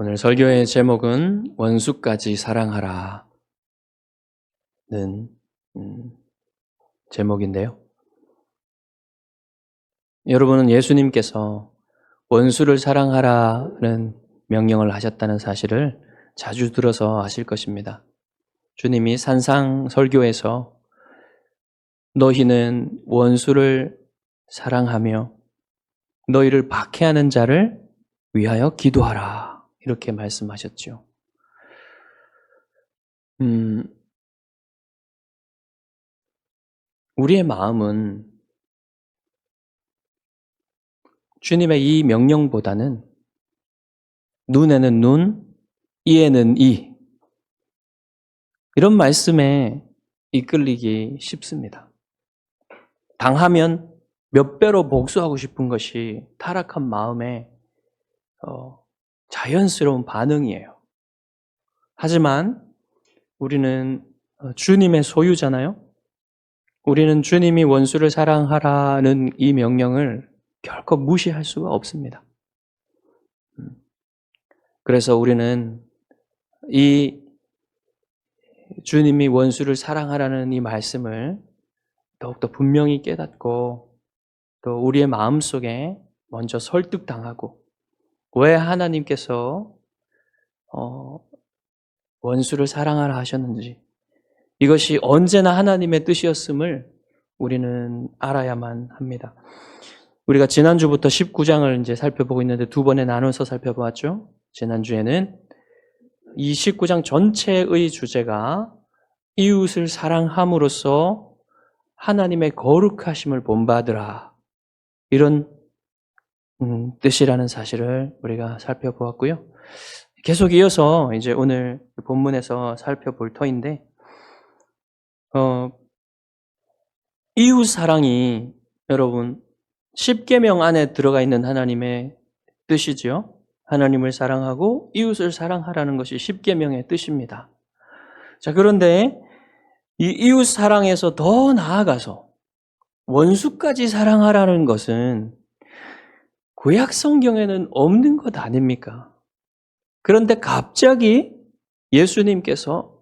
오늘 설교의 제목은 원수까지 사랑하라는 제목인데요. 여러분은 예수님께서 원수를 사랑하라는 명령을 하셨다는 사실을 자주 들어서 아실 것입니다. 주님이 산상 설교에서 너희는 원수를 사랑하며 너희를 박해하는 자를 위하여 기도하라. 이렇게 말씀하셨죠. 우리의 마음은 주님의 이 명령보다는 눈에는 눈, 이에는 이 이런 말씀에 이끌리기 쉽습니다. 당하면 몇 배로 복수하고 싶은 것이 타락한 마음의 자연스러운 반응이에요. 하지만 우리는 주님의 소유잖아요. 우리는 주님이 원수를 사랑하라는 이 명령을 결코 무시할 수가 없습니다. 그래서 우리는 이 주님이 원수를 사랑하라는 이 말씀을 더욱더 분명히 깨닫고 또 우리의 마음속에 먼저 설득당하고 왜 하나님께서 원수를 사랑하라 하셨는지 이것이 언제나 하나님의 뜻이었음을 우리는 알아야만 합니다. 우리가 지난주부터 19장을 이제 살펴보고 있는데 두 번에 나눠서 살펴보았죠. 지난주에는 이 19장 전체의 주제가 이웃을 사랑함으로써 하나님의 거룩하심을 본받으라 이런 뜻이라는 사실을 우리가 살펴보았고요. 계속 이어서 이제 오늘 본문에서 살펴볼 터인데 이웃 사랑이 여러분 10계명 안에 들어가 있는 하나님의 뜻이죠. 하나님을 사랑하고 이웃을 사랑하라는 것이 10계명의 뜻입니다. 자, 그런데 이 이웃 사랑에서 더 나아가서 원수까지 사랑하라는 것은 구약 성경에는 없는 것 아닙니까? 그런데 갑자기 예수님께서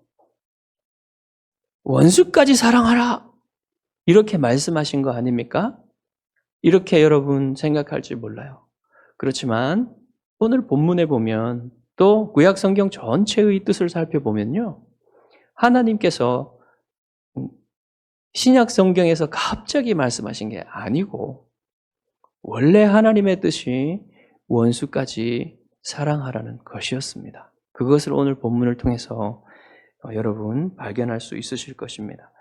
원수까지 사랑하라 이렇게 말씀하신 거 아닙니까? 이렇게 여러분 생각할지 몰라요. 그렇지만 오늘 본문에 보면 또 구약 성경 전체의 뜻을 살펴보면요. 하나님께서 신약 성경에서 갑자기 말씀하신 게 아니고 원래 하나님의 뜻이 원수까지 사랑하라는 것이었습니다. 그것을 오늘 본문을 통해서 여러분 발견할 수 있으실 것입니다.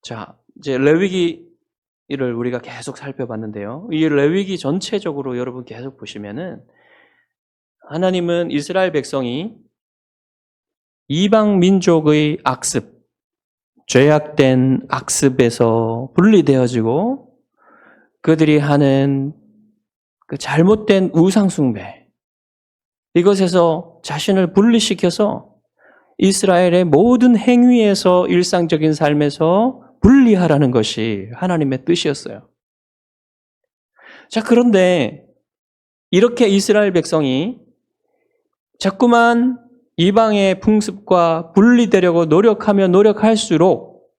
자, 이제 레위기를 우리가 계속 살펴봤는데요. 이 레위기 전체적으로 여러분 계속 보시면은 하나님은 이스라엘 백성이 이방 민족의 악습, 죄악된 악습에서 분리되어지고 그들이 하는 그 잘못된 우상숭배 이것에서 자신을 분리시켜서 이스라엘의 모든 행위에서 일상적인 삶에서 분리하라는 것이 하나님의 뜻이었어요. 자, 그런데 이렇게 이스라엘 백성이 자꾸만 이방의 풍습과 분리되려고 노력하면 노력할수록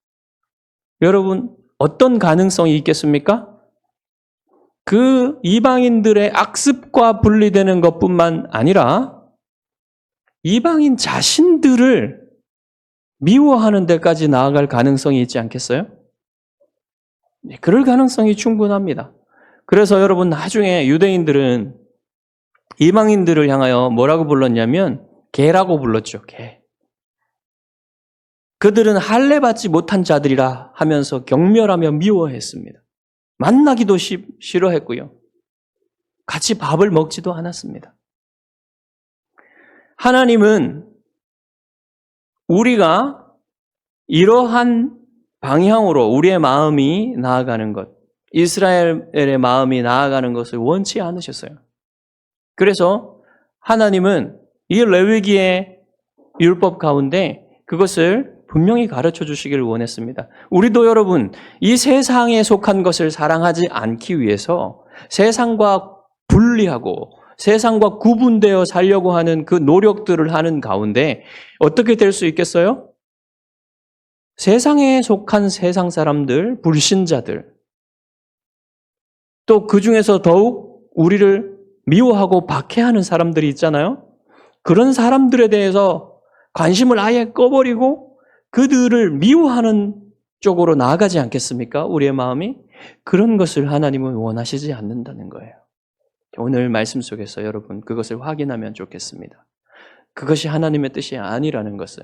여러분 어떤 가능성이 있겠습니까? 그 이방인들의 악습과 분리되는 것뿐만 아니라 이방인 자신들을 미워하는 데까지 나아갈 가능성이 있지 않겠어요? 네, 그럴 가능성이 충분합니다. 그래서 여러분 나중에 유대인들은 이방인들을 향하여 뭐라고 불렀냐면 개라고 불렀죠. 개. 그들은 할례 받지 못한 자들이라 하면서 경멸하며 미워했습니다. 만나기도 싫어했고요. 같이 밥을 먹지도 않았습니다. 하나님은 우리가 이러한 방향으로 우리의 마음이 나아가는 것, 이스라엘의 마음이 나아가는 것을 원치 않으셨어요. 그래서 하나님은 이 레위기의 율법 가운데 그것을 분명히 가르쳐 주시기를 원했습니다. 우리도 여러분 이 세상에 속한 것을 사랑하지 않기 위해서 세상과 분리하고 세상과 구분되어 살려고 하는 그 노력들을 하는 가운데 어떻게 될 수 있겠어요? 세상에 속한 세상 사람들, 불신자들, 또 그 중에서 더욱 우리를 미워하고 박해하는 사람들이 있잖아요. 그런 사람들에 대해서 관심을 아예 꺼버리고 그들을 미워하는 쪽으로 나아가지 않겠습니까? 우리의 마음이. 그런 것을 하나님은 원하시지 않는다는 거예요. 오늘 말씀 속에서 여러분 그것을 확인하면 좋겠습니다. 그것이 하나님의 뜻이 아니라는 것을.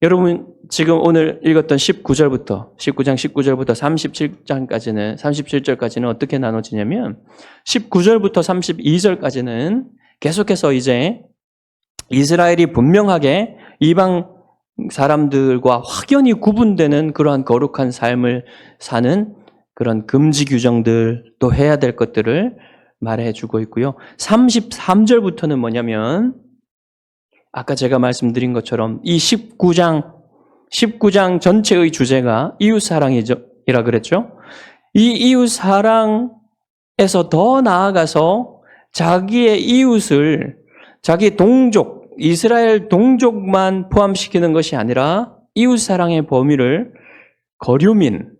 여러분 지금 오늘 읽었던 19장 19절부터 37절까지는 어떻게 나눠지냐면 19절부터 32절까지는 계속해서 이제 이스라엘이 분명하게 이방 사람들과 확연히 구분되는 그러한 거룩한 삶을 사는 그런 금지 규정들, 또 해야 될 것들을 말해주고 있고요. 33절부터는 뭐냐면 아까 제가 말씀드린 것처럼 이 19장 전체의 주제가 이웃사랑이라 그랬죠. 이 이웃사랑에서 더 나아가서 자기의 이웃을 자기 동족, 이스라엘 동족만 포함시키는 것이 아니라 이웃사랑의 범위를 거류민,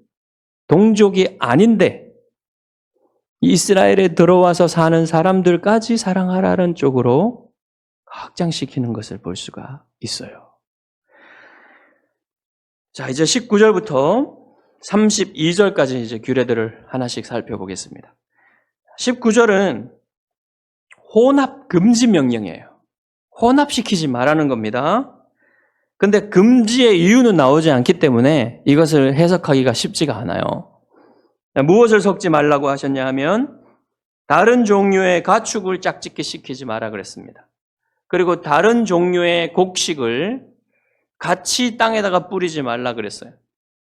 동족이 아닌데 이스라엘에 들어와서 사는 사람들까지 사랑하라는 쪽으로 확장시키는 것을 볼 수가 있어요. 자, 이제 19절부터 32절까지 이제 규례들을 하나씩 살펴보겠습니다. 19절은 혼합 금지 명령이에요. 혼합시키지 말라는 겁니다. 근데 금지의 이유는 나오지 않기 때문에 이것을 해석하기가 쉽지가 않아요. 무엇을 섞지 말라고 하셨냐 하면 다른 종류의 가축을 짝짓기 시키지 마라 그랬습니다. 그리고 다른 종류의 곡식을 같이 땅에다가 뿌리지 말라 그랬어요.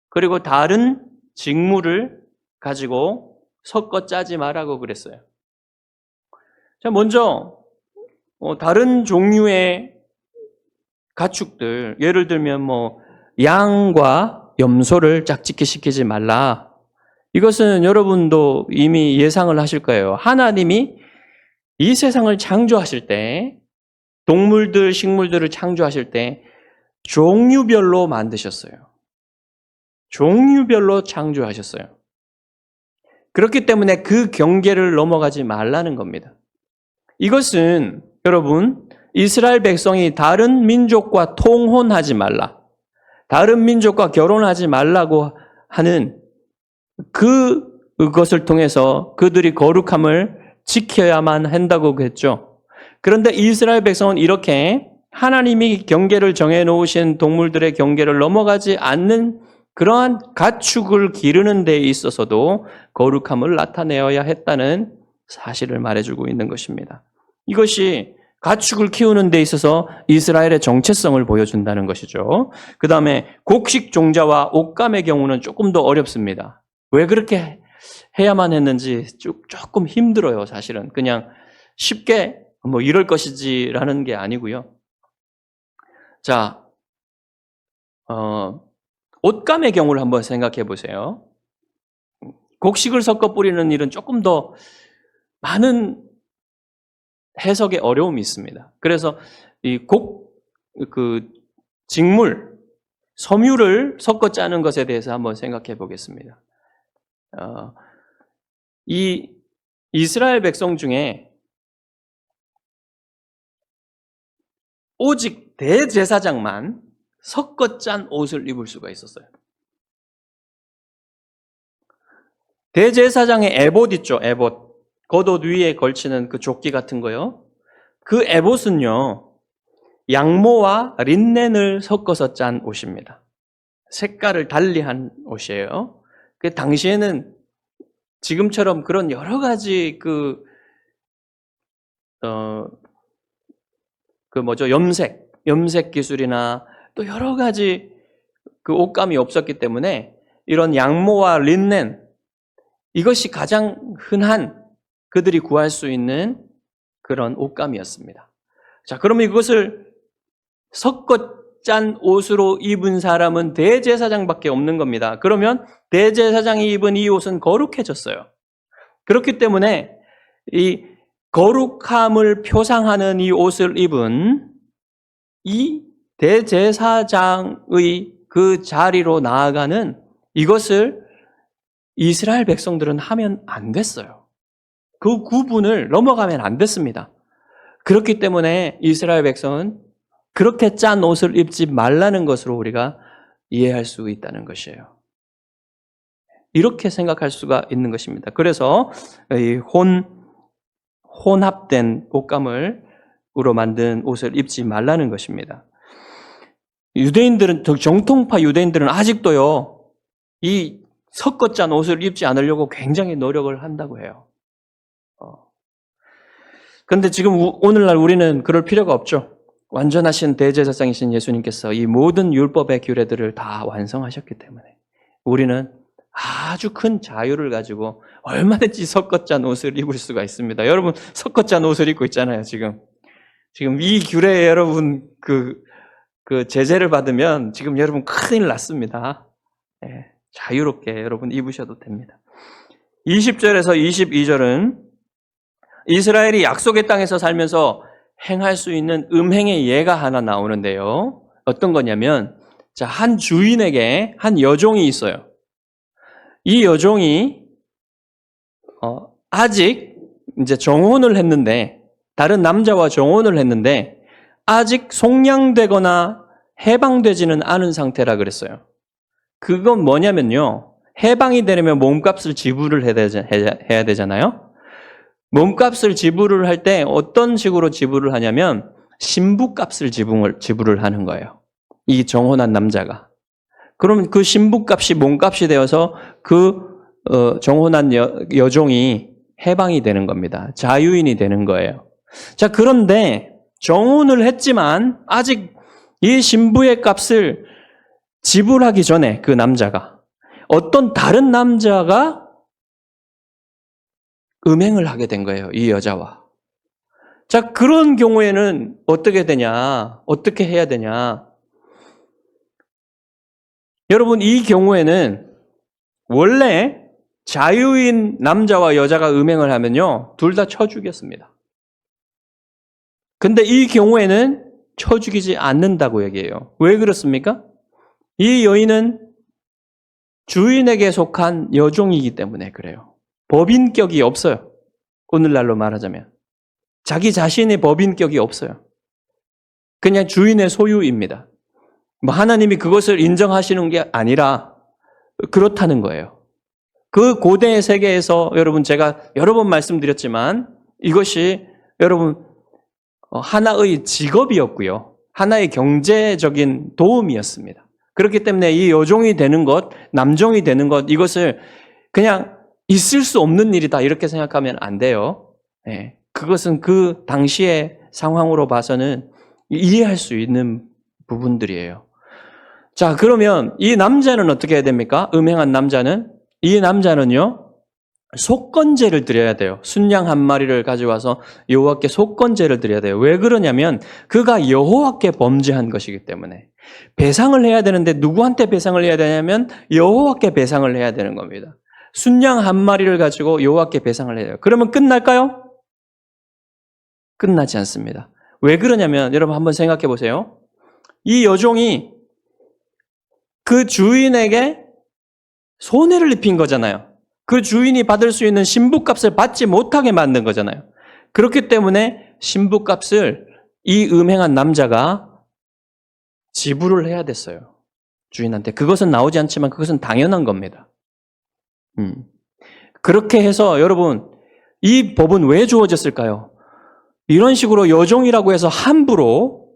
그리고 다른 직물을 가지고 섞어 짜지 말라고 그랬어요. 자, 먼저 다른 종류의 가축들, 예를 들면 양과 염소를 짝짓기 시키지 말라. 이것은 여러분도 이미 예상을 하실 거예요. 하나님이 이 세상을 창조하실 때, 동물들, 식물들을 창조하실 때 종류별로 만드셨어요. 종류별로 창조하셨어요. 그렇기 때문에 그 경계를 넘어가지 말라는 겁니다. 이것은 여러분, 이스라엘 백성이 다른 민족과 통혼하지 말라, 다른 민족과 결혼하지 말라고 하는 그것을 통해서 그들이 거룩함을 지켜야만 한다고 그랬죠. 그런데 이스라엘 백성은 이렇게 하나님이 경계를 정해놓으신 동물들의 경계를 넘어가지 않는 그러한 가축을 기르는 데 있어서도 거룩함을 나타내어야 했다는 사실을 말해주고 있는 것입니다. 이것이 가축을 키우는 데 있어서 이스라엘의 정체성을 보여준다는 것이죠. 그 다음에 곡식 종자와 옷감의 경우는 조금 더 어렵습니다. 왜 그렇게 해야만 했는지 조금 힘들어요, 사실은. 그냥 쉽게 이럴 것이지라는 게 아니고요. 자, 옷감의 경우를 한번 생각해 보세요. 곡식을 섞어 뿌리는 일은 조금 더 많은 해석에 어려움이 있습니다. 그래서 이 직물, 섬유를 섞어 짜는 것에 대해서 한번 생각해 보겠습니다. 이 이스라엘 백성 중에 오직 대제사장만 섞어 짠 옷을 입을 수가 있었어요. 대제사장의 에봇 있죠, 에봇. 겉옷 위에 걸치는 그 조끼 같은 거요. 그 에봇은요, 양모와 린넨을 섞어서 짠 옷입니다. 색깔을 달리한 옷이에요. 그 당시에는 지금처럼 그런 여러 가지 염색 기술이나 또 여러 가지 그 옷감이 없었기 때문에 이런 양모와 린넨, 이것이 가장 흔한 그들이 구할 수 있는 그런 옷감이었습니다. 자, 그러면 이것을 섞어 짠 옷으로 입은 사람은 대제사장밖에 없는 겁니다. 그러면 대제사장이 입은 이 옷은 거룩해졌어요. 그렇기 때문에 이 거룩함을 표상하는 이 옷을 입은 이 대제사장의 그 자리로 나아가는 이것을 이스라엘 백성들은 하면 안 됐어요. 그 구분을 넘어가면 안 됐습니다. 그렇기 때문에 이스라엘 백성은 그렇게 짠 옷을 입지 말라는 것으로 우리가 이해할 수 있다는 것이에요. 이렇게 생각할 수가 있는 것입니다. 그래서 이 혼합된 옷감으로 만든 옷을 입지 말라는 것입니다. 유대인들은, 정통파 유대인들은 아직도요, 이 섞어짠 옷을 입지 않으려고 굉장히 노력을 한다고 해요. 그런데 지금 오늘날 우리는 그럴 필요가 없죠. 완전하신 대제사장이신 예수님께서 이 모든 율법의 규례들을 다 완성하셨기 때문에 우리는 아주 큰 자유를 가지고 얼마든지 섞어짠 옷을 입을 수가 있습니다. 여러분 섞어짠 옷을 입고 있잖아요. 지금 이 규례에 여러분 그 제재를 받으면 지금 여러분 큰일 났습니다. 네, 자유롭게 여러분 입으셔도 됩니다. 20절에서 22절은 이스라엘이 약속의 땅에서 살면서 행할 수 있는 음행의 예가 하나 나오는데요. 어떤 거냐면, 자, 한 주인에게 한 여종이 있어요. 이 여종이 아직 이제 정혼을 했는데, 다른 남자와 정혼을 했는데 아직 속량되거나 해방되지는 않은 상태라 그랬어요. 그건 뭐냐면요, 해방이 되려면 몸값을 지불을 해야 되잖아요. 몸값을 지불을 할 때 어떤 식으로 지불을 하냐면 신부값을 지불을 하는 거예요. 이 정혼한 남자가. 그러면 그 신부값이 몸값이 되어서 그 정혼한 여종이 해방이 되는 겁니다. 자유인이 되는 거예요. 자, 그런데 정혼을 했지만 아직 이 신부의 값을 지불하기 전에 그 남자가 어떤 다른 남자가 음행을 하게 된 거예요. 이 여자와. 자, 그런 경우에는 어떻게 되냐? 어떻게 해야 되냐? 여러분, 이 경우에는 원래 자유인 남자와 여자가 음행을 하면요, 둘 다 쳐 죽였습니다. 근데 이 경우에는 쳐 죽이지 않는다고 얘기해요. 왜 그렇습니까? 이 여인은 주인에게 속한 여종이기 때문에 그래요. 법인격이 없어요. 오늘날로 말하자면. 자기 자신의 법인격이 없어요. 그냥 주인의 소유입니다. 뭐 하나님이 그것을 인정하시는 게 아니라 그렇다는 거예요. 그 고대의 세계에서 여러분 제가 여러 번 말씀드렸지만 이것이 여러분 하나의 직업이었고요. 하나의 경제적인 도움이었습니다. 그렇기 때문에 이 여종이 되는 것, 남종이 되는 것, 이것을 그냥 있을 수 없는 일이다 이렇게 생각하면 안 돼요. 네. 그것은 그 당시의 상황으로 봐서는 이해할 수 있는 부분들이에요. 자, 그러면 이 남자는 어떻게 해야 됩니까? 음행한 남자는? 이 남자는요, 속건제를 드려야 돼요. 순양 한 마리를 가져와서 여호와께 속건제를 드려야 돼요. 왜 그러냐면 그가 여호와께 범죄한 것이기 때문에. 배상을 해야 되는데 누구한테 배상을 해야 되냐면 여호와께 배상을 해야 되는 겁니다. 순양 한 마리를 가지고 여호와께 배상을 해야 돼요. 그러면 끝날까요? 끝나지 않습니다. 왜 그러냐면 여러분 한번 생각해 보세요. 이 여종이 그 주인에게 손해를 입힌 거잖아요. 그 주인이 받을 수 있는 신부값을 받지 못하게 만든 거잖아요. 그렇기 때문에 신부값을 이 음행한 남자가 지불을 해야 됐어요. 주인한테. 그것은 나오지 않지만 그것은 당연한 겁니다. 그렇게 해서 여러분 이 법은 왜 주어졌을까요? 이런 식으로 여종이라고 해서 함부로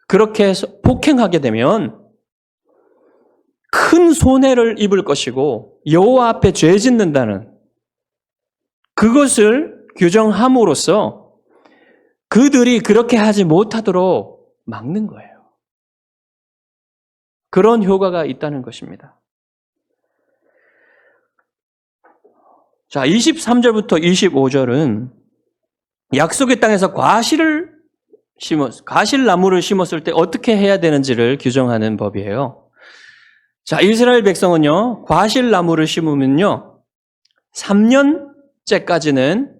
그렇게 해서 폭행하게 되면 큰 손해를 입을 것이고 여호와 앞에 죄 짓는다는 그것을 규정함으로써 그들이 그렇게 하지 못하도록 막는 거예요. 그런 효과가 있다는 것입니다. 자, 23절부터 25절은 약속의 땅에서 과실나무를 심었을 때 어떻게 해야 되는지를 규정하는 법이에요. 자, 이스라엘 백성은요, 과실나무를 심으면요, 3년째까지는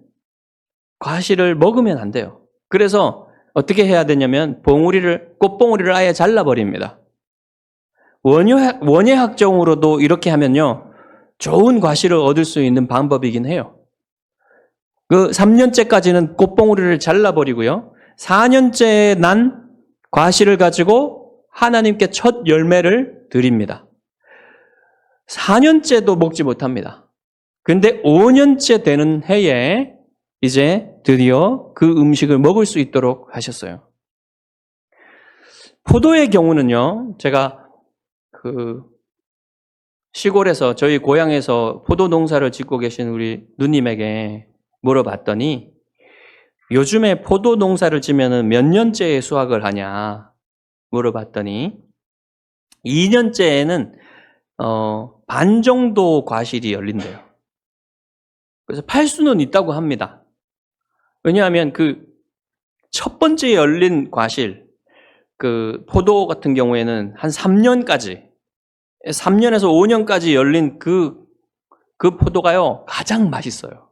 과실을 먹으면 안 돼요. 그래서 어떻게 해야 되냐면 꽃봉오리를 아예 잘라버립니다. 원예학적으로도 이렇게 하면요, 좋은 과실을 얻을 수 있는 방법이긴 해요. 그 3년째까지는 꽃봉오리를 잘라버리고요, 4년째에 난 과실을 가지고 하나님께 첫 열매를 드립니다. 4년째도 먹지 못합니다. 근데 5년째 되는 해에 이제 드디어 그 음식을 먹을 수 있도록 하셨어요. 포도의 경우는요, 제가 그 시골에서, 저희 고향에서 포도 농사를 짓고 계신 우리 누님에게 물어봤더니, 요즘에 포도 농사를 지면은 몇 년째에 수확을 하냐 물어봤더니 2년째에는 반 정도 과실이 열린대요. 그래서 팔 수는 있다고 합니다. 왜냐하면 그 첫 번째 열린 과실, 그 포도 같은 경우에는 한 3년에서 5년까지 열린 그 포도가요, 가장 맛있어요.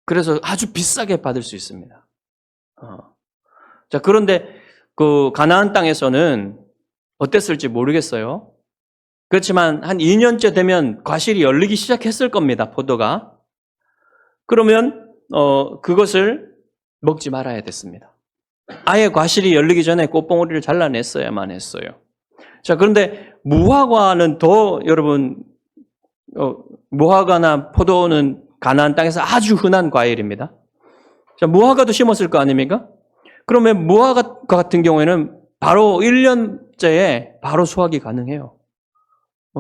그래서 아주 비싸게 받을 수 있습니다. 자, 그런데 그 가나안 땅에서는 어땠을지 모르겠어요. 그렇지만 한 2년째 되면 과실이 열리기 시작했을 겁니다, 포도가. 그러면 그것을 먹지 말아야 됐습니다. 아예 과실이 열리기 전에 꽃봉오리를 잘라냈어야만 했어요. 자, 그런데 무화과는 더, 여러분, 무화과나 포도는 가나안 땅에서 아주 흔한 과일입니다. 자, 무화과도 심었을 거 아닙니까? 그러면 무화과 같은 경우에는 바로 1년째에 바로 수확이 가능해요.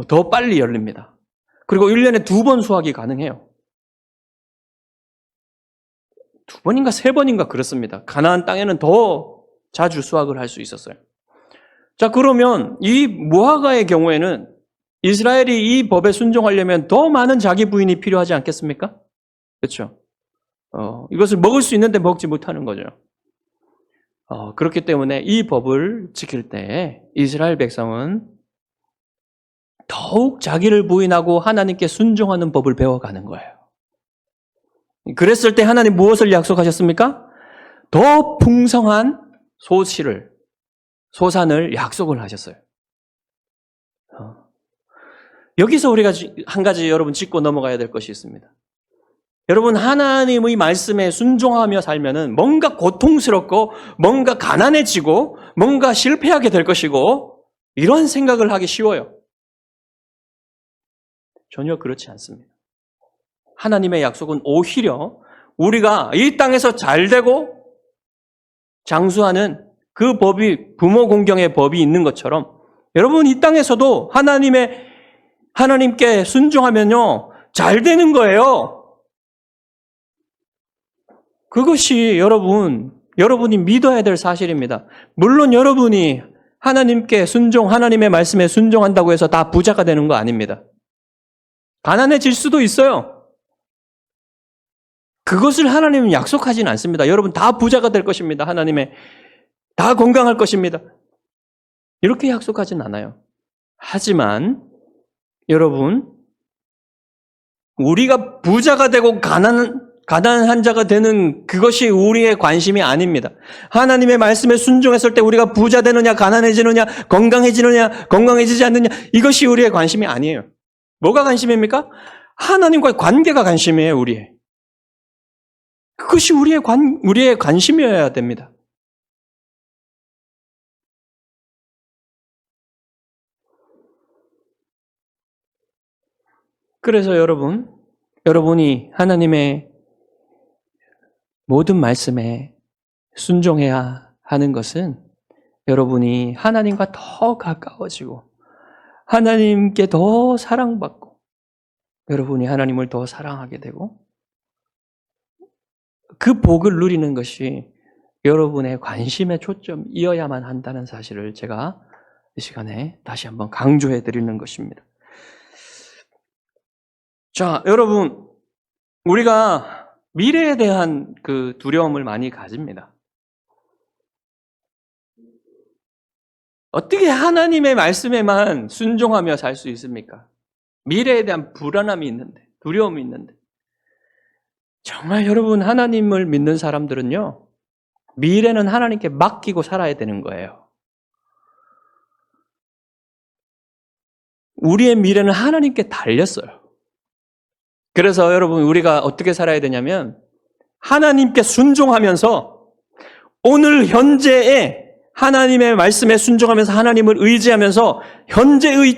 더 빨리 열립니다. 그리고 1년에 2번 수확이 가능해요. 2번인가 3번인가 그렇습니다. 가나안 땅에는 더 자주 수확을 할 수 있었어요. 자, 그러면 이 무화과의 경우에는 이스라엘이 이 법에 순종하려면 더 많은 자기 부인이 필요하지 않겠습니까? 그렇죠? 이것을 먹을 수 있는데 먹지 못하는 거죠. 그렇기 때문에 이 법을 지킬 때 이스라엘 백성은 더욱 자기를 부인하고 하나님께 순종하는 법을 배워가는 거예요. 그랬을 때 하나님 무엇을 약속하셨습니까? 더 풍성한 소산을 약속을 하셨어요. 여기서 우리가 한 가지 여러분 짚고 넘어가야 될 것이 있습니다. 여러분, 하나님의 말씀에 순종하며 살면은 뭔가 고통스럽고 뭔가 가난해지고 뭔가 실패하게 될 것이고 이런 생각을 하기 쉬워요. 전혀 그렇지 않습니다. 하나님의 약속은 오히려 우리가 이 땅에서 잘되고 장수하는 그 법이, 부모 공경의 법이 있는 것처럼 여러분 이 땅에서도 하나님께 순종하면요, 잘 되는 거예요. 그것이 여러분이 믿어야 될 사실입니다. 물론 여러분이 하나님께 하나님의 말씀에 순종한다고 해서 다 부자가 되는 거 아닙니다. 가난해질 수도 있어요. 그것을 하나님은 약속하지는 않습니다. 여러분 다 부자가 될 것입니다. 다 건강할 것입니다. 이렇게 약속하진 않아요. 하지만 여러분, 우리가 부자가 되고 가난한 자가 되는 그것이 우리의 관심이 아닙니다. 하나님의 말씀에 순종했을 때 우리가 부자 되느냐, 가난해지느냐, 건강해지지 않느냐, 이것이 우리의 관심이 아니에요. 뭐가 관심입니까? 하나님과의 관계가 관심이에요, 우리의. 그것이 우리의 관심이어야 됩니다. 그래서 여러분이 하나님의 모든 말씀에 순종해야 하는 것은 여러분이 하나님과 더 가까워지고 하나님께 더 사랑받고 여러분이 하나님을 더 사랑하게 되고 그 복을 누리는 것이 여러분의 관심의 초점이어야만 한다는 사실을 제가 이 시간에 다시 한번 강조해 드리는 것입니다. 자, 여러분, 우리가 미래에 대한 그 두려움을 많이 가집니다. 어떻게 하나님의 말씀에만 순종하며 살 수 있습니까? 미래에 대한 불안함이 있는데, 두려움이 있는데. 정말 여러분 하나님을 믿는 사람들은요. 미래는 하나님께 맡기고 살아야 되는 거예요. 우리의 미래는 하나님께 달렸어요. 그래서 여러분 우리가 어떻게 살아야 되냐면 하나님께 순종하면서 오늘 현재의 하나님의 말씀에 순종하면서 하나님을 의지하면서 현재의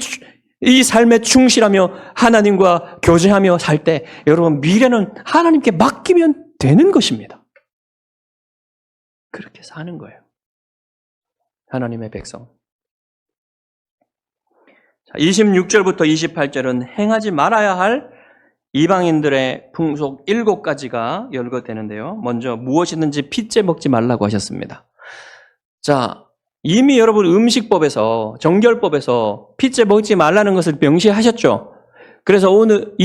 이 삶에 충실하며 하나님과 교제하며 살 때 여러분 미래는 하나님께 맡기면 되는 것입니다. 그렇게 사는 거예요. 하나님의 백성. 26절부터 28절은 행하지 말아야 할 이방인들의 풍속 7가지가 열거되는데요. 먼저 무엇이든지 핏째 먹지 말라고 하셨습니다. 자, 이미 여러분 음식법에서 정결법에서 핏째 먹지 말라는 것을 명시하셨죠. 그래서 오늘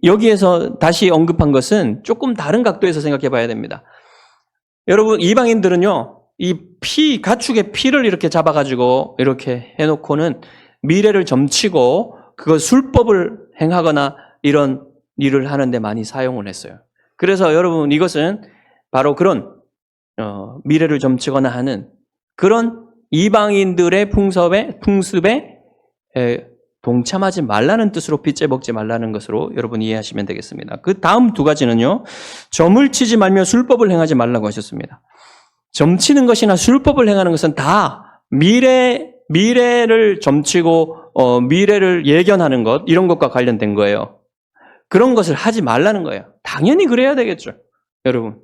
여기에서 다시 언급한 것은 조금 다른 각도에서 생각해 봐야 됩니다. 여러분 이방인들은요. 가축의 피를 이렇게 잡아가지고 이렇게 해놓고는 미래를 점치고 그거 술법을 행하거나 이런 일을 하는데 많이 사용을 했어요. 그래서 여러분 이것은 바로 그런 미래를 점치거나 하는 그런 이방인들의 풍습에 동참하지 말라는 뜻으로 핏째 먹지 말라는 것으로 여러분 이해하시면 되겠습니다. 그 다음 2가지는요. 점을 치지 말며 술법을 행하지 말라고 하셨습니다. 점치는 것이나 술법을 행하는 것은 다 미래를 점치고 미래를 예견하는 것 이런 것과 관련된 거예요. 그런 것을 하지 말라는 거예요. 당연히 그래야 되겠죠. 여러분.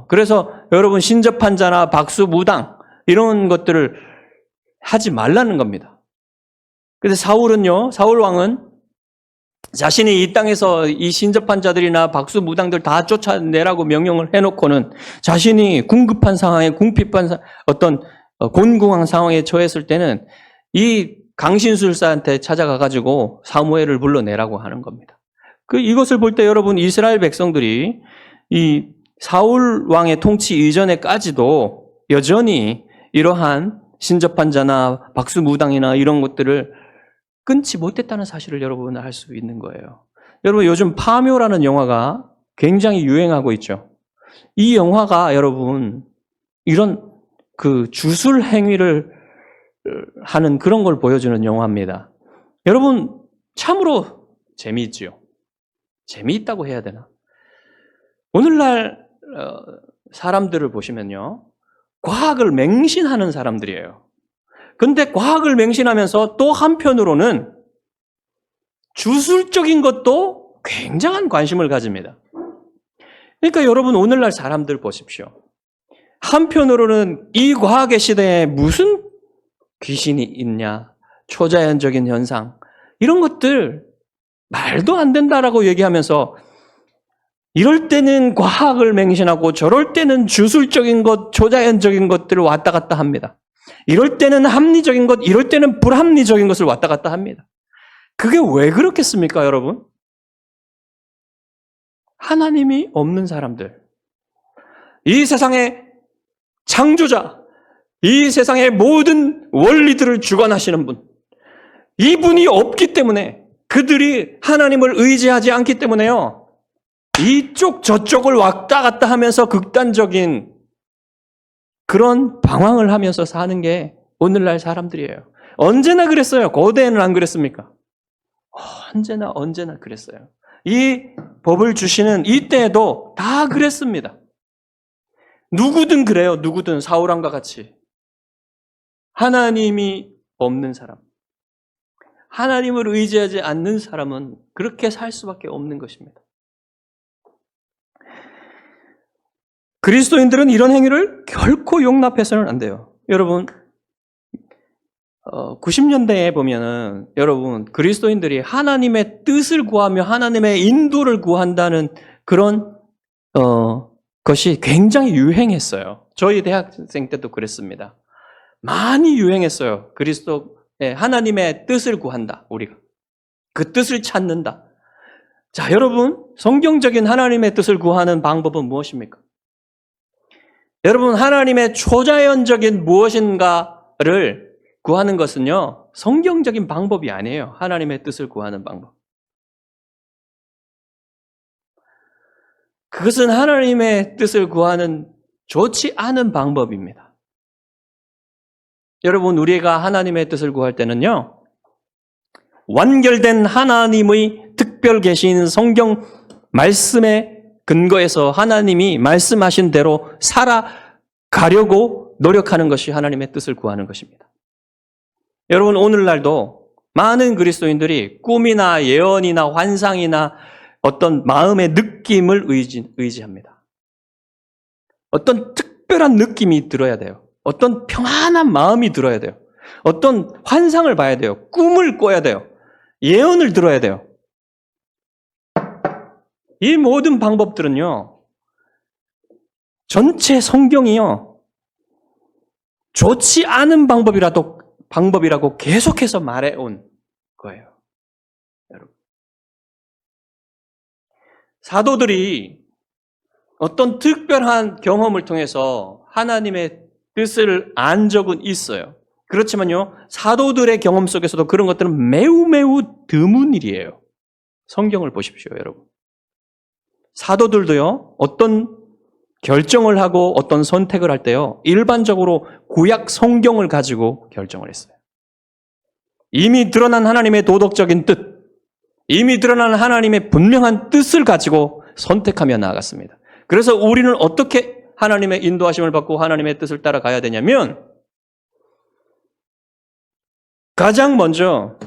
그래서 여러분 신접한 자나 박수, 무당 이런 것들을 하지 말라는 겁니다. 그래서 사울 왕은 자신이 이 땅에서 이 신접한 자들이나 박수, 무당들 다 쫓아내라고 명령을 해놓고는 자신이 궁급한 상황에 어떤 곤궁한 상황에 처했을 때는 이 강신술사한테 찾아가가지고 사무엘을 불러내라고 하는 겁니다. 이것을 볼 때 여러분 이스라엘 백성들이 이 사울 왕의 통치 이전에까지도 여전히 이러한 신접한 자나 박수 무당이나 이런 것들을 끊지 못했다는 사실을 여러분은 알 수 있는 거예요. 여러분 요즘 파묘라는 영화가 굉장히 유행하고 있죠. 이 영화가 여러분 이런 주술 행위를 하는 그런 걸 보여주는 영화입니다. 여러분 참으로 재미있지요. 재미있다고 해야 되나? 오늘날 사람들을 보시면요. 과학을 맹신하는 사람들이에요. 근데 과학을 맹신하면서 또 한편으로는 주술적인 것도 굉장한 관심을 가집니다. 그러니까 여러분 오늘날 사람들 보십시오. 한편으로는 이 과학의 시대에 무슨 귀신이 있냐, 초자연적인 현상 이런 것들 말도 안 된다라고 얘기하면서 이럴 때는 과학을 맹신하고 저럴 때는 주술적인 것, 초자연적인 것들을 왔다 갔다 합니다. 이럴 때는 합리적인 것, 이럴 때는 불합리적인 것을 왔다 갔다 합니다. 그게 왜 그렇겠습니까, 여러분? 하나님이 없는 사람들. 이 세상의 창조자, 이 세상의 모든 원리들을 주관하시는 분. 이분이 없기 때문에 그들이 하나님을 의지하지 않기 때문에요. 이쪽 저쪽을 왔다 갔다 하면서 극단적인 그런 방황을 하면서 사는 게 오늘날 사람들이에요. 언제나 그랬어요. 고대에는 안 그랬습니까? 언제나 그랬어요. 이 법을 주시는 이때에도 다 그랬습니다. 누구든 그래요. 누구든 사울왕과 같이. 하나님이 없는 사람. 하나님을 의지하지 않는 사람은 그렇게 살 수밖에 없는 것입니다. 그리스도인들은 이런 행위를 결코 용납해서는 안 돼요. 여러분, 90년대에 보면은 여러분 그리스도인들이 하나님의 뜻을 구하며 하나님의 인도를 구한다는 그런 것이 굉장히 유행했어요. 저희 대학생 때도 그랬습니다. 많이 유행했어요. 하나님의 뜻을 구한다. 우리가 그 뜻을 찾는다. 자, 여러분 성경적인 하나님의 뜻을 구하는 방법은 무엇입니까? 여러분 하나님의 초자연적인 무엇인가를 구하는 것은요 성경적인 방법이 아니에요. 하나님의 뜻을 구하는 방법. 그것은 하나님의 뜻을 구하는 좋지 않은 방법입니다. 여러분, 우리가 하나님의 뜻을 구할 때는요, 완결된 하나님의 특별 계신 성경 말씀에 근거해서 하나님이 말씀하신 대로 살아가려고 노력하는 것이 하나님의 뜻을 구하는 것입니다. 여러분, 오늘날도 많은 그리스도인들이 꿈이나 예언이나 환상이나 어떤 마음의 느낌을 의지합니다. 어떤 특별한 느낌이 들어야 돼요. 어떤 평안한 마음이 들어야 돼요. 어떤 환상을 봐야 돼요. 꿈을 꿔야 돼요. 예언을 들어야 돼요. 이 모든 방법들은요, 전체 성경이요, 좋지 않은 방법이라고 계속해서 말해온 거예요. 여러분. 사도들이 어떤 특별한 경험을 통해서 하나님의 뜻을 안 적은 있어요. 그렇지만요, 사도들의 경험 속에서도 그런 것들은 매우 드문 일이에요. 성경을 보십시오, 여러분. 사도들도요, 어떤 결정을 하고 어떤 선택을 할 때요, 일반적으로 구약 성경을 가지고 결정을 했어요. 이미 드러난 하나님의 도덕적인 뜻, 이미 드러난 하나님의 분명한 뜻을 가지고 선택하며 나아갔습니다. 그래서 우리는 어떻게 하나님의 인도하심을 받고 하나님의 뜻을 따라가야 되냐면, 가장 먼저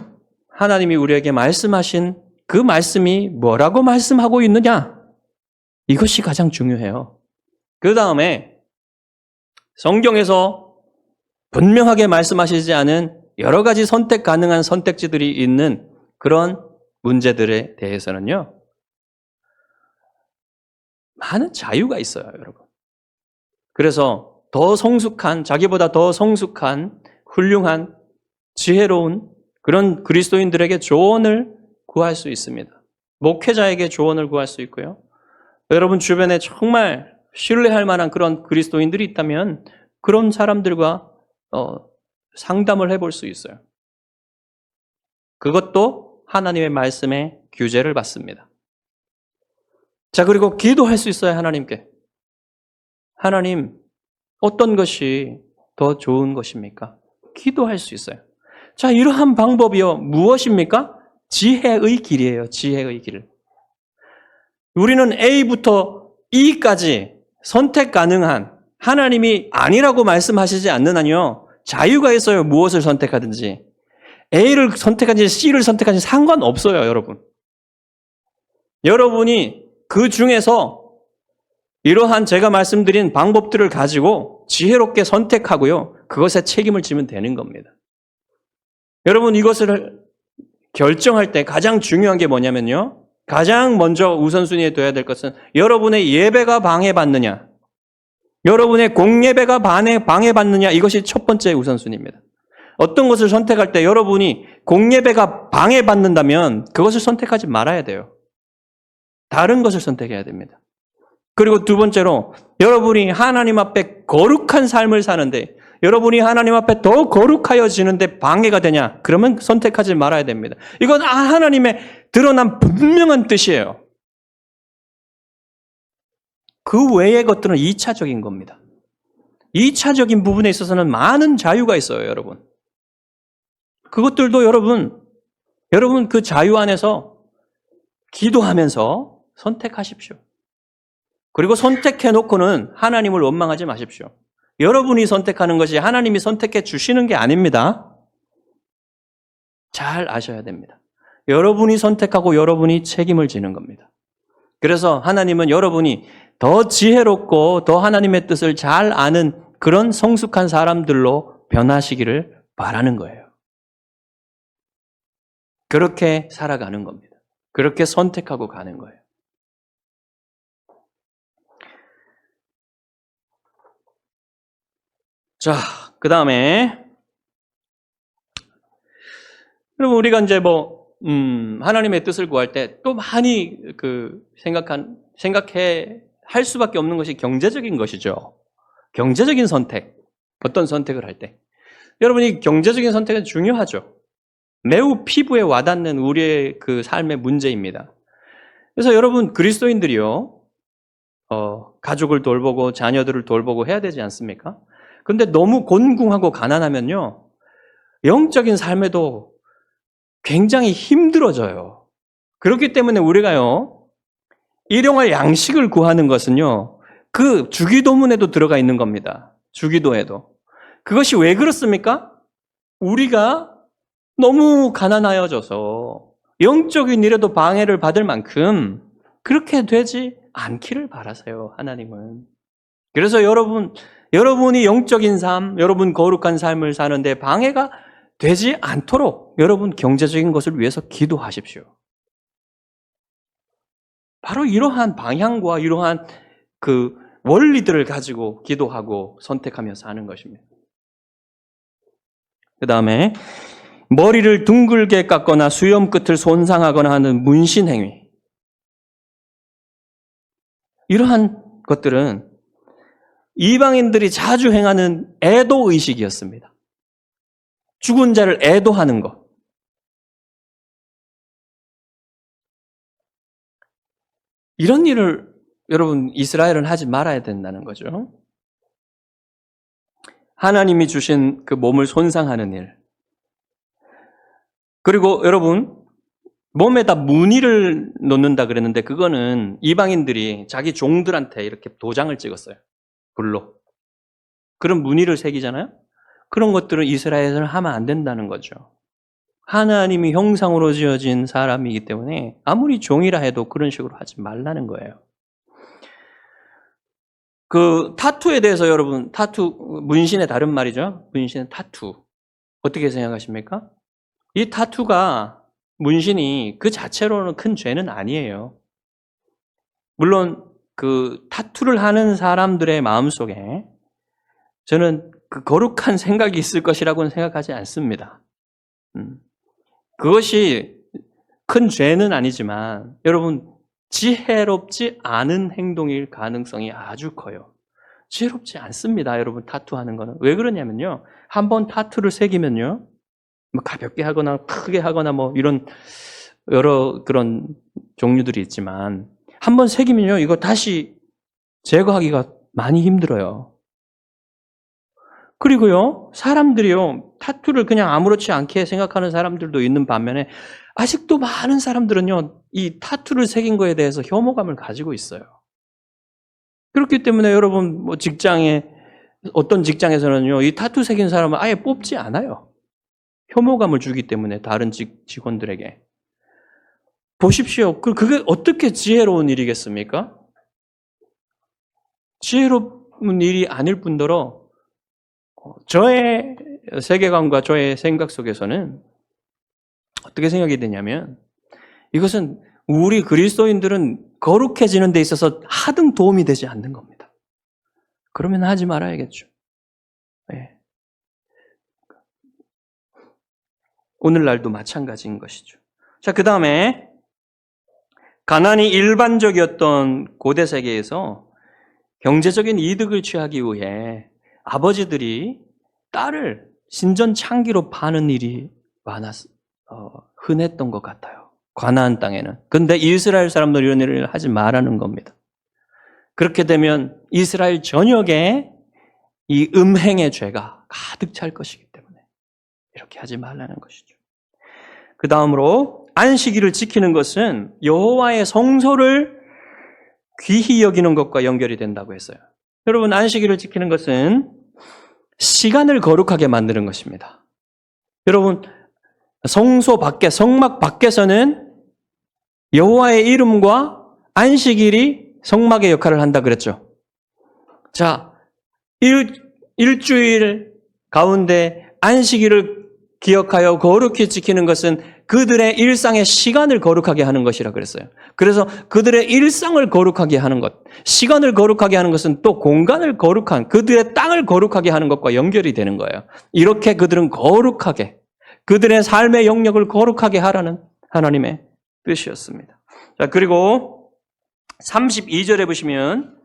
하나님이 우리에게 말씀하신 그 말씀이 뭐라고 말씀하고 있느냐, 이것이 가장 중요해요. 그 다음에 성경에서 분명하게 말씀하시지 않은 여러 가지 선택 가능한 선택지들이 있는 그런 문제들에 대해서는요, 많은 자유가 있어요, 여러분. 그래서 더 성숙한, 자기보다 더 성숙한, 훌륭한, 지혜로운 그런 그리스도인들에게 조언을 구할 수 있습니다. 목회자에게 조언을 구할 수 있고요. 여러분 주변에 정말 신뢰할 만한 그런 그리스도인들이 있다면 그런 사람들과 상담을 해볼 수 있어요. 그것도 하나님의 말씀에 규제를 받습니다. 자, 그리고 기도할 수 있어요, 하나님께. 하나님, 어떤 것이 더 좋은 것입니까? 기도할 수 있어요. 자, 이러한 방법이요, 무엇입니까? 지혜의 길이에요, 지혜의 길. 우리는 A부터 E까지 선택 가능한, 하나님이 아니라고 말씀하시지 않는 한요, 자유가 있어요, 무엇을 선택하든지. A를 선택하든지 C를 선택하든지 상관없어요, 여러분. 여러분이 그 중에서 이러한 제가 말씀드린 방법들을 가지고 지혜롭게 선택하고요, 그것에 책임을 지면 되는 겁니다. 여러분, 이것을 결정할 때 가장 중요한 게 뭐냐면요, 가장 먼저 우선순위에 둬야 될 것은 여러분의 예배가 방해받느냐, 여러분의 공예배가 방해받느냐, 이것이 첫 번째 우선순위입니다. 어떤 것을 선택할 때 여러분이 공예배가 방해받는다면 그것을 선택하지 말아야 돼요. 다른 것을 선택해야 됩니다. 그리고 두 번째로, 여러분이 하나님 앞에 거룩한 삶을 사는데, 여러분이 하나님 앞에 더 거룩하여지는데 방해가 되냐? 그러면 선택하지 말아야 됩니다. 이건 하나님의 드러난 분명한 뜻이에요. 그 외의 것들은 2차적인 겁니다. 2차적인 부분에 있어서는 많은 자유가 있어요, 여러분. 그것들도 여러분 그 자유 안에서 기도하면서 선택하십시오. 그리고 선택해놓고는 하나님을 원망하지 마십시오. 여러분이 선택하는 것이 하나님이 선택해 주시는 게 아닙니다. 잘 아셔야 됩니다. 여러분이 선택하고 여러분이 책임을 지는 겁니다. 그래서 하나님은 여러분이 더 지혜롭고 더 하나님의 뜻을 잘 아는 그런 성숙한 사람들로 변하시기를 바라는 거예요. 그렇게 살아가는 겁니다. 그렇게 선택하고 가는 거예요. 자, 그 다음에 여러분, 우리가 이제 하나님의 뜻을 구할 때 또 많이 할 수밖에 없는 것이 경제적인 것이죠. 경제적인 선택. 어떤 선택을 할 때. 여러분이 경제적인 선택은 중요하죠. 매우 피부에 와닿는 우리의 그 삶의 문제입니다. 그래서 여러분, 그리스도인들이요, 가족을 돌보고 자녀들을 돌보고 해야 되지 않습니까? 근데 너무 곤궁하고 가난하면요, 영적인 삶에도 굉장히 힘들어져요. 그렇기 때문에 우리가요, 일용할 양식을 구하는 것은요, 그 주기도문에도 들어가 있는 겁니다. 주기도에도. 그것이 왜 그렇습니까? 우리가 너무 가난하여져서 영적인 일에도 방해를 받을 만큼 그렇게 되지 않기를 바라세요, 하나님은. 그래서 여러분이 영적인 삶, 여러분 거룩한 삶을 사는데 방해가 되지 않도록 여러분 경제적인 것을 위해서 기도하십시오. 바로 이러한 방향과 이러한 그 원리들을 가지고 기도하고 선택하며 사는 것입니다. 그 다음에 머리를 둥글게 깎거나 수염 끝을 손상하거나 하는 문신 행위. 이러한 것들은 이방인들이 자주 행하는 애도 의식이었습니다. 죽은 자를 애도하는 것. 이런 일을 여러분 이스라엘은 하지 말아야 된다는 거죠. 하나님이 주신 그 몸을 손상하는 일. 그리고 여러분 몸에다 무늬를 놓는다 그랬는데 그거는 이방인들이 자기 종들한테 이렇게 도장을 찍었어요. 불로. 그런 무늬를 새기잖아요. 그런 것들은 이스라엘은 하면 안 된다는 거죠. 하나님이 형상으로 지어진 사람이기 때문에 아무리 종이라 해도 그런 식으로 하지 말라는 거예요. 그 타투에 대해서 여러분, 문신의 다른 말이죠. 문신은 타투. 어떻게 생각하십니까? 이 타투가, 문신이 그 자체로는 큰 죄는 아니에요. 물론 그 타투를 하는 사람들의 마음속에 저는 그 거룩한 생각이 있을 것이라고는 생각하지 않습니다. 그것이 큰 죄는 아니지만 여러분 지혜롭지 않은 행동일 가능성이 아주 커요. 지혜롭지 않습니다. 여러분 타투하는 거는. 왜 그러냐면요. 한번 타투를 새기면요. 뭐 가볍게 하거나 크게 하거나 뭐 이런 여러 그런 종류들이 있지만 한번 새기면요. 이거 다시 제거하기가 많이 힘들어요. 그리고요. 사람들이요. 타투를 그냥 아무렇지 않게 생각하는 사람들도 있는 반면에 아직도 많은 사람들은요. 이 타투를 새긴 거에 대해서 혐오감을 가지고 있어요. 그렇기 때문에 여러분 뭐 어떤 직장에서는요. 이 타투 새긴 사람은 아예 뽑지 않아요. 혐오감을 주기 때문에 다른 직원들에게. 보십시오. 그게 어떻게 지혜로운 일이겠습니까? 지혜로운 일이 아닐 뿐더러 저의 세계관과 저의 생각 속에서는 어떻게 생각이 되냐면 이것은 우리 그리스도인들은 거룩해지는 데 있어서 하등 도움이 되지 않는 겁니다. 그러면 하지 말아야겠죠. 네. 오늘날도 마찬가지인 것이죠. 자, 그 다음에 가난이 일반적이었던 고대 세계에서 경제적인 이득을 취하기 위해 아버지들이 딸을 신전창기로 파는 일이 흔했던 것 같아요. 가나안 땅에는. 근데 이스라엘 사람들이 이런 일을 하지 말라는 겁니다. 그렇게 되면 이스라엘 전역에 이 음행의 죄가 가득 찰 것이기 때문에 이렇게 하지 말라는 것이죠. 그 다음으로 안식일을 지키는 것은 여호와의 성소를 귀히 여기는 것과 연결이 된다고 했어요. 여러분 안식일을 지키는 것은 시간을 거룩하게 만드는 것입니다. 여러분 성소 밖에 성막 밖에서는 여호와의 이름과 안식일이 성막의 역할을 한다 그랬죠. 자, 일주일 가운데 안식일을 기억하여 거룩히 지키는 것은 그들의 일상의 시간을 거룩하게 하는 것이라 그랬어요. 그래서 그들의 일상을 거룩하게 하는 것, 시간을 거룩하게 하는 것은 또 공간을 그들의 땅을 거룩하게 하는 것과 연결이 되는 거예요. 이렇게 그들은 거룩하게, 그들의 삶의 영역을 거룩하게 하라는 하나님의 뜻이었습니다. 자, 그리고 32절에 보시면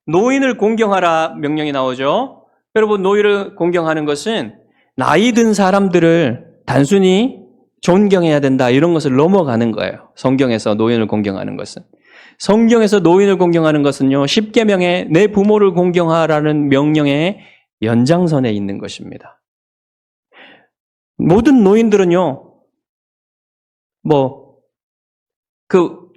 노인을 공경하라 명령이 나오죠. 여러분 노인을 공경하는 것은 나이 든 사람들을 단순히 존경해야 된다 이런 것을 넘어가는 거예요. 성경에서 노인을 공경하는 것은. 성경에서 노인을 공경하는 것은요, 십계명의 내 부모를 공경하라는 명령의 연장선에 있는 것입니다. 모든 노인들은요,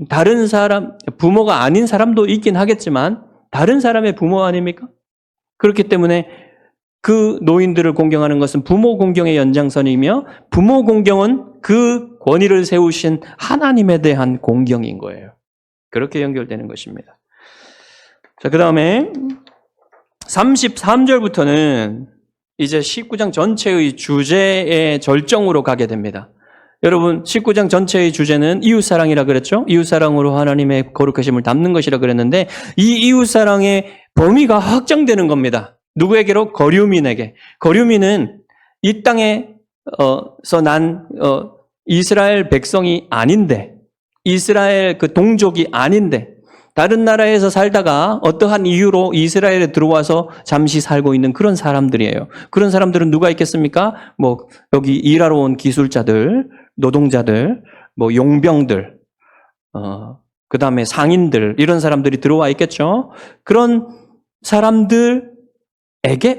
다른 사람, 부모가 아닌 사람도 있긴 하겠지만, 다른 사람의 부모 아닙니까? 그렇기 때문에 그 노인들을 공경하는 것은 부모 공경의 연장선이며, 부모 공경은 그 권위를 세우신 하나님에 대한 공경인 거예요. 그렇게 연결되는 것입니다. 자, 그 다음에 33절부터는 이제 19장 전체의 주제의 절정으로 가게 됩니다. 여러분, 19장 전체의 주제는 이웃사랑이라 그랬죠? 이웃사랑으로 하나님의 거룩하심을 담는 것이라 그랬는데, 이 이웃사랑의 범위가 확장되는 겁니다. 누구에게로? 거류민에게. 거류민은 이 땅에서 난 이스라엘 백성이 아닌데, 이스라엘 그 동족이 아닌데, 다른 나라에서 살다가 어떠한 이유로 이스라엘에 들어와서 잠시 살고 있는 그런 사람들이에요. 그런 사람들은 누가 있겠습니까? 여기 일하러 온 기술자들, 노동자들, 용병들, 그 다음에 상인들, 이런 사람들이 들어와 있겠죠? 그런 사람들에게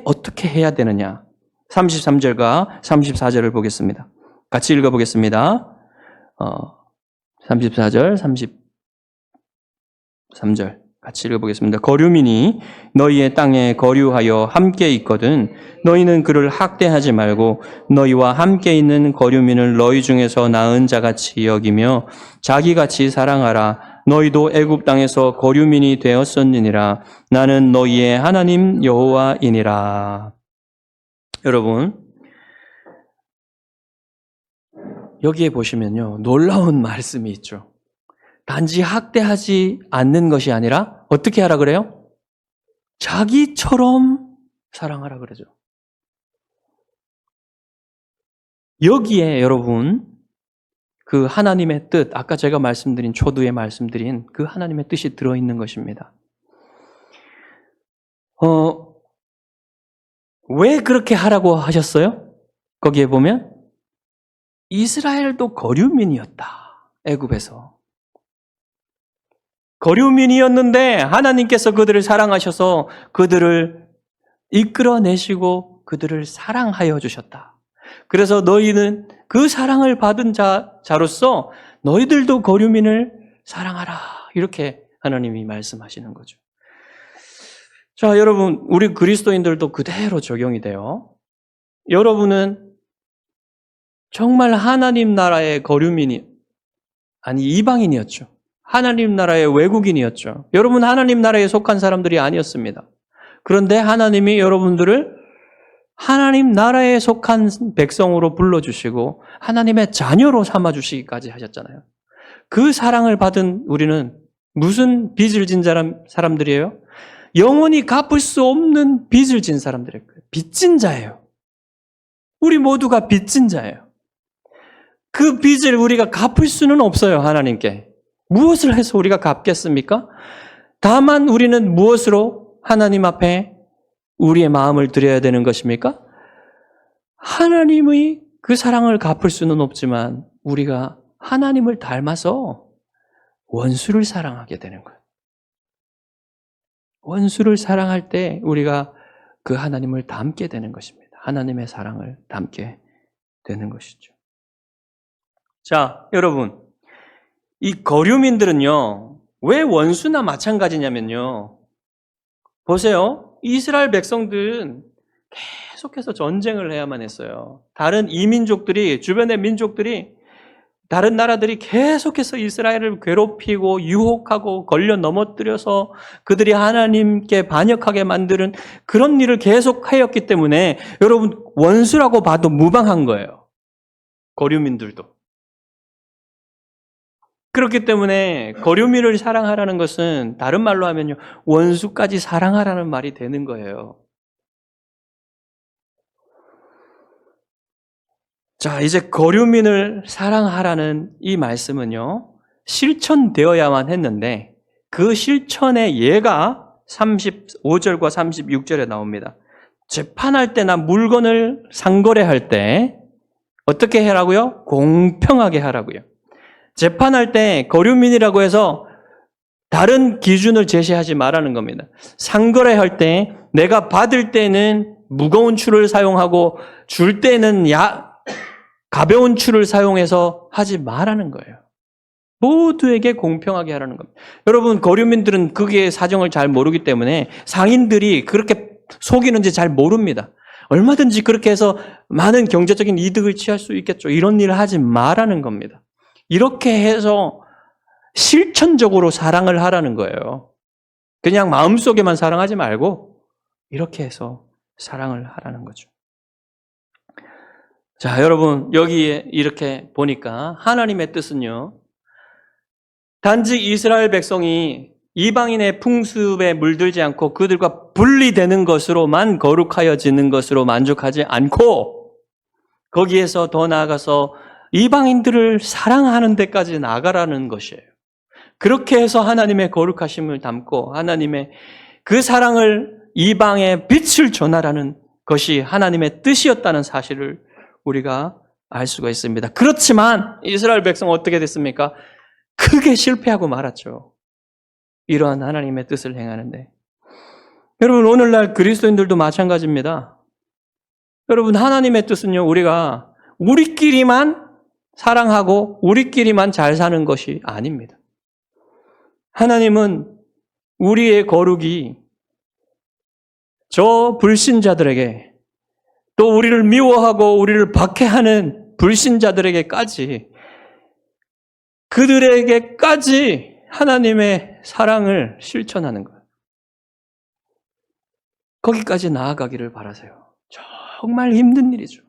어떻게 해야 되느냐? 33절과 34절을 보겠습니다. 같이 읽어보겠습니다. 34절, 33절 같이 읽어보겠습니다. 거류민이 너희의 땅에 거류하여 함께 있거든 너희는 그를 학대하지 말고 너희와 함께 있는 거류민을 너희 중에서 나은 자같이 여기며 자기같이 사랑하라. 너희도 애굽 땅에서 거류민이 되었었느니라. 나는 너희의 하나님 여호와이니라. 여러분, 여기에 보시면요, 놀라운 말씀이 있죠. 단지 학대하지 않는 것이 아니라 어떻게 하라 그래요? 자기처럼 사랑하라 그러죠. 여기에 여러분, 그 하나님의 뜻, 아까 제가 말씀드린 초두에 말씀드린 그 하나님의 뜻이 들어있는 것입니다. 왜 그렇게 하라고 하셨어요? 거기에 보면 이스라엘도 거류민이었다. 애굽에서. 거류민이었는데 하나님께서 그들을 사랑하셔서 그들을 이끌어내시고 그들을 사랑하여 주셨다. 그래서 너희는 그 사랑을 받은 자로서 너희들도 거류민을 사랑하라. 이렇게 하나님이 말씀하시는 거죠. 자, 여러분, 우리 그리스도인들도 그대로 적용이 돼요. 여러분은 정말 하나님 나라의 이방인이었죠. 하나님 나라의 외국인이었죠. 여러분 하나님 나라에 속한 사람들이 아니었습니다. 그런데 하나님이 여러분들을 하나님 나라에 속한 백성으로 불러주시고 하나님의 자녀로 삼아주시기까지 하셨잖아요. 그 사랑을 받은 우리는 무슨 빚을 진 사람들이에요? 영원히 갚을 수 없는 빚을 진 사람들이에요. 빚진 자예요. 우리 모두가 빚진 자예요. 그 빚을 우리가 갚을 수는 없어요, 하나님께. 무엇을 해서 우리가 갚겠습니까? 다만 우리는 무엇으로 하나님 앞에 우리의 마음을 드려야 되는 것입니까? 하나님의 그 사랑을 갚을 수는 없지만 우리가 하나님을 닮아서 원수를 사랑하게 되는 거예요. 원수를 사랑할 때 우리가 그 하나님을 닮게 되는 것입니다. 하나님의 사랑을 닮게 되는 것이죠. 자, 여러분, 이 거류민들은요, 왜 원수나 마찬가지냐면요, 보세요. 이스라엘 백성들은 계속해서 전쟁을 해야만 했어요. 다른 이민족들이, 주변의 민족들이, 다른 나라들이 계속해서 이스라엘을 괴롭히고 유혹하고 걸려 넘어뜨려서 그들이 하나님께 반역하게 만드는 그런 일을 계속 하였기 때문에 여러분, 원수라고 봐도 무방한 거예요. 거류민들도. 그렇기 때문에 거류민을 사랑하라는 것은 다른 말로 하면요, 원수까지 사랑하라는 말이 되는 거예요. 자, 이제 거류민을 사랑하라는 이 말씀은요, 실천되어야만 했는데 그 실천의 예가 35절과 36절에 나옵니다. 재판할 때나 물건을 상거래할 때 어떻게 하라고요? 공평하게 하라고요. 재판할 때 거류민이라고 해서 다른 기준을 제시하지 말라는 겁니다. 상거래할 때 내가 받을 때는 무거운 추를 사용하고 줄 때는 가벼운 추를 사용해서 하지 말라는 거예요. 모두에게 공평하게 하라는 겁니다. 여러분, 거류민들은 그게 사정을 잘 모르기 때문에 상인들이 그렇게 속이는지 잘 모릅니다. 얼마든지 그렇게 해서 많은 경제적인 이득을 취할 수 있겠죠. 이런 일을 하지 말라는 겁니다. 이렇게 해서 실천적으로 사랑을 하라는 거예요. 그냥 마음속에만 사랑하지 말고 이렇게 해서 사랑을 하라는 거죠. 자, 여러분, 여기에 이렇게 보니까 하나님의 뜻은요, 단지 이스라엘 백성이 이방인의 풍습에 물들지 않고 그들과 분리되는 것으로만 거룩하여지는 것으로 만족하지 않고 거기에서 더 나아가서 이방인들을 사랑하는 데까지 나아가라는 것이에요. 그렇게 해서 하나님의 거룩하심을 담고 하나님의 그 사랑을 이방에 빛을 전하라는 것이 하나님의 뜻이었다는 사실을 우리가 알 수가 있습니다. 그렇지만 이스라엘 백성은 어떻게 됐습니까? 크게 실패하고 말았죠. 이러한 하나님의 뜻을 행하는데. 여러분, 오늘날 그리스도인들도 마찬가지입니다. 여러분, 하나님의 뜻은요, 우리가 우리끼리만 사랑하고 우리끼리만 잘 사는 것이 아닙니다. 하나님은 우리의 거룩이 저 불신자들에게 또 우리를 미워하고 우리를 박해하는 불신자들에게까지 그들에게까지 하나님의 사랑을 실천하는 거예요. 거기까지 나아가기를 바라세요. 정말 힘든 일이죠.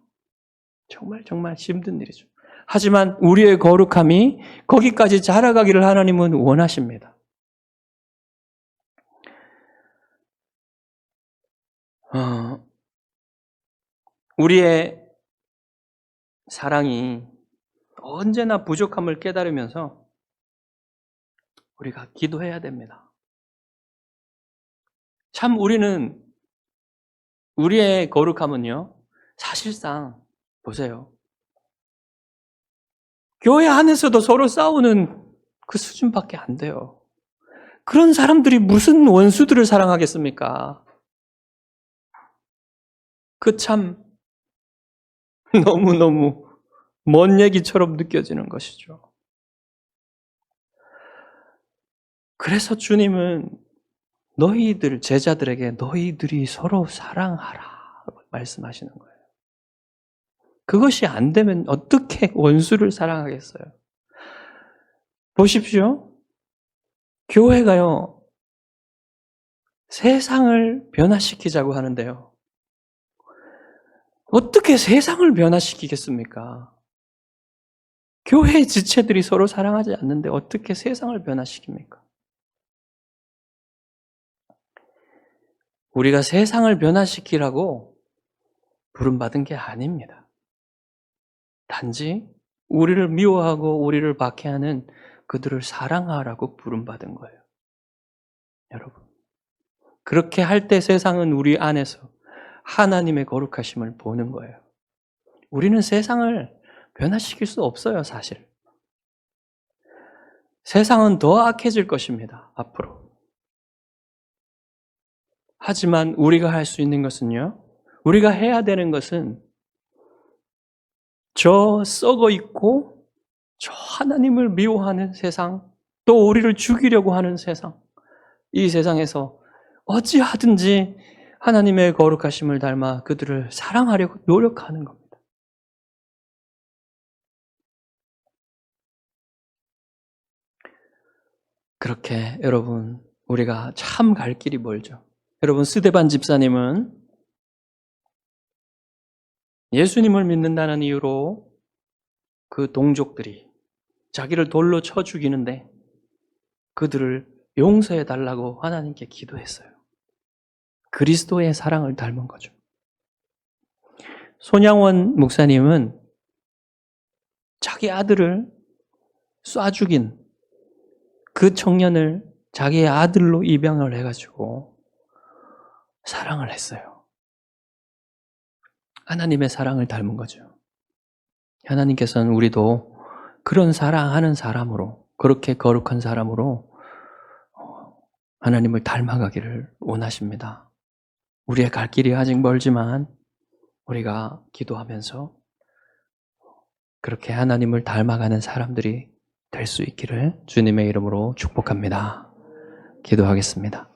정말 힘든 일이죠. 하지만 우리의 거룩함이 거기까지 자라가기를 하나님은 원하십니다. 우리의 사랑이 언제나 부족함을 깨달으면서 우리가 기도해야 됩니다. 참 우리는 우리의 거룩함은요, 사실상 보세요. 교회 안에서도 서로 싸우는 그 수준밖에 안 돼요. 그런 사람들이 무슨 원수들을 사랑하겠습니까? 그 참 너무너무 먼 얘기처럼 느껴지는 것이죠. 그래서 주님은 너희들, 제자들에게 너희들이 서로 사랑하라 말씀하시는 거예요. 그것이 안 되면 어떻게 원수를 사랑하겠어요? 보십시오. 교회가요, 세상을 변화시키자고 하는데요. 어떻게 세상을 변화시키겠습니까? 교회 지체들이 서로 사랑하지 않는데 어떻게 세상을 변화시킵니까? 우리가 세상을 변화시키라고 부름받은 게 아닙니다. 단지 우리를 미워하고 우리를 박해하는 그들을 사랑하라고 부름받은 거예요. 여러분, 그렇게 할 때 세상은 우리 안에서 하나님의 거룩하심을 보는 거예요. 우리는 세상을 변화시킬 수 없어요, 사실. 세상은 더 악해질 것입니다, 앞으로. 하지만 우리가 할 수 있는 것은요, 우리가 해야 되는 것은 저 썩어 있고 저 하나님을 미워하는 세상, 또 우리를 죽이려고 하는 세상, 이 세상에서 어찌하든지 하나님의 거룩하심을 닮아 그들을 사랑하려고 노력하는 겁니다. 그렇게 여러분, 우리가 참 갈 길이 멀죠. 여러분, 스데반 집사님은 예수님을 믿는다는 이유로 그 동족들이 자기를 돌로 쳐 죽이는데 그들을 용서해 달라고 하나님께 기도했어요. 그리스도의 사랑을 닮은 거죠. 손양원 목사님은 자기 아들을 쏴 죽인 그 청년을 자기의 아들로 입양을 해가지고 사랑을 했어요. 하나님의 사랑을 닮은 거죠. 하나님께서는 우리도 그런 사랑하는 사람으로, 그렇게 거룩한 사람으로 하나님을 닮아가기를 원하십니다. 우리의 갈 길이 아직 멀지만 우리가 기도하면서 그렇게 하나님을 닮아가는 사람들이 될 수 있기를 주님의 이름으로 축복합니다. 기도하겠습니다.